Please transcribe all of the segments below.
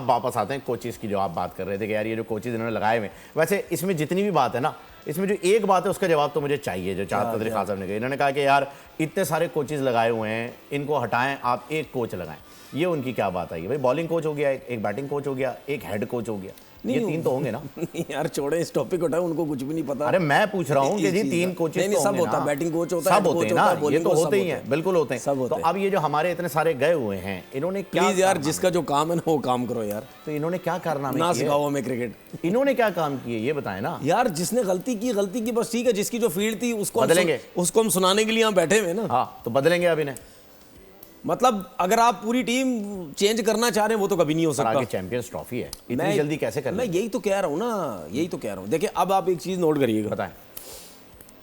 अब वापस आते हैं कोचेस की, जो आप बात कर रहे थे कि यार ये जो कोचेस इन्होंने लगाए हुए, वैसे इसमें जितनी भी बात है ना, इसमें जो एक बात है उसका जवाब तो मुझे चाहिए, जो चाहत कदरी खान साहब ने कहा। इन्होंने कहा कि यार इतने सारे कोचेस लगाए हुए हैं, इनको हटाएं, आप एक कोच लगाएं। ये उनकी क्या बात आई भाई? बॉलिंग कोच हो गया, एक बैटिंग कोच हो गया, एक हेड कोच हो गया, ये 3 तो होंगे ना। यार छोड़े इस टॉपिक को, उनको कुछ भी नहीं पता। अरे मैं पूछ रहा हूँ कि जी 3 कोचेस तो सब होता है, बैटिंग कोच होता है, सब होते हैं ना, ये तो होते ही हैं, बिल्कुल होते हैं। तो अब ये जो हमारे इतने सारे गए हुए हैं, इन्होंने क्या, प्लीज यार जिसका जो काम है ना वो काम करो यार। तो इन्होंने क्या कारनामे ना किए? सिखाओ हमें क्रिकेट। इन्होंने क्या काम किए ये बताएं ना यार। जिसने गलती की बस ठीक है, जिसकी जो फील्ड थी उसको बदलेंगे, उसको हम सुनाने के लिए यहाँ बैठे हुए ना। हाँ तो बदलेंगे अब इन्हें। मतलब अगर आप पूरी टीम चेंज करना चाह रहे हैं वो तो कभी नहीं हो सकता। आगे चैंपियंस ट्रॉफी है, इतनी जल्दी कैसे कर मैं यही तो कह रहा हूँ ना, यही तो कह रहा हूँ। देखिए अब आप एक चीज नोट करिएगा, बताएं।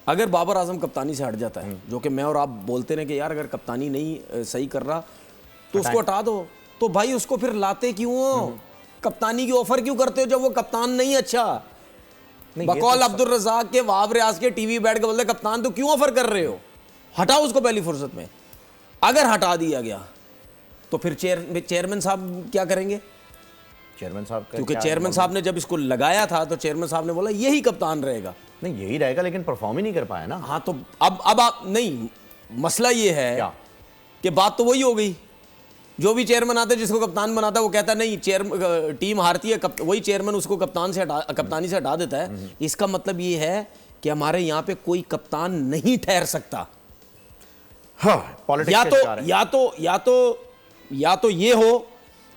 अगर बाबर आजम कप्तानी से हट जाता है, जो कि मैं और आप बोलते हैं कि यार अगर कप्तानी नहीं सही कर रहा तो उसको हटा दो, तो भाई उसको फिर लाते क्यों हो? कप्तानी की ऑफर क्यों करते हो जब वो कप्तान नहीं अच्छा? बकौल अब्दुल रज़ाक के, वहाब रियाज के टीवी बैठ के बोलते कप्तान तो क्यों ऑफर कर रहे हो? हटाओ उसको पहली फुर्सत में। अगर हटा दिया गया तो फिर चेयरमैन साहब क्या करेंगे? चेयरमैन साहब, क्योंकि चेयरमैन साहब ने जब इसको लगाया था तो चेयरमैन साहब ने बोला यही कप्तान रहेगा। नहीं यही रहेगा, लेकिन परफॉर्म ही नहीं कर पाया ना। हाँ तो अब आप नहीं, मसला ये है क्या कि बात तो वही हो गई, जो भी चेयरमैन आता है जिसको कप्तान बनाता है वो कहता है नहीं टीम हारती है, वही चेयरमैन उसको कप्तानी से हटा देता है। इसका मतलब ये है कि हमारे यहाँ पे कोई कप्तान नहीं ठहर सकता। हाँ, या तो ये हो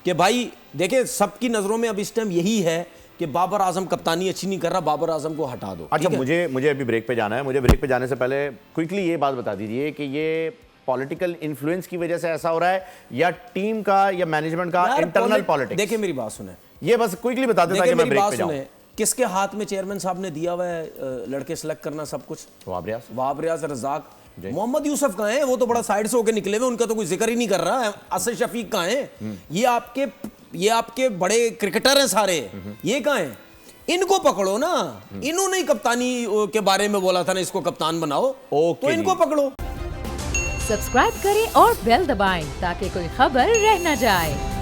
कि भाई देखिए सबकी नजरों में अब इस टाइम यही है कि बाबर आजम कप्तानी अच्छी नहीं कर रहा, बाबर आजम को हटा दो। अच्छा मुझे अभी ब्रेक पे जाना है। मुझे ब्रेक पे जाने से पहले क्विकली ये बात बता दीजिए कि ये पॉलिटिकल इन्फ्लुएंस की वजह से ऐसा हो रहा है या टीम का या मैनेजमेंट का इंटरनल पॉलिटिक्स? देखिए मेरी बात सुने, ये बस क्विकली बता देता कि मैं ब्रेक पे जाऊं। किसके हाथ में चेयरमैन साहब ने दिया हुआ है लड़के सिलेक्ट करना सब कुछ? वहाब रियाज, रज़ाक, मोहम्मद यूसुफ कहाँ है? वो तो बड़ा साइड से होकर निकले हुए, उनका तो कोई जिक्र ही नहीं कर रहा है। असद शफीक कहाँ है? ये आपके बड़े क्रिकेटर हैं सारे, ये कहाँ हैं? इनको पकड़ो ना। इन्होंने ही कप्तानी के बारे में बोला था ना, इसको कप्तान बनाओ, तो इनको पकड़ो। सब्सक्राइब करें और बेल दबाएं ताकि कोई खबर रह न जाए।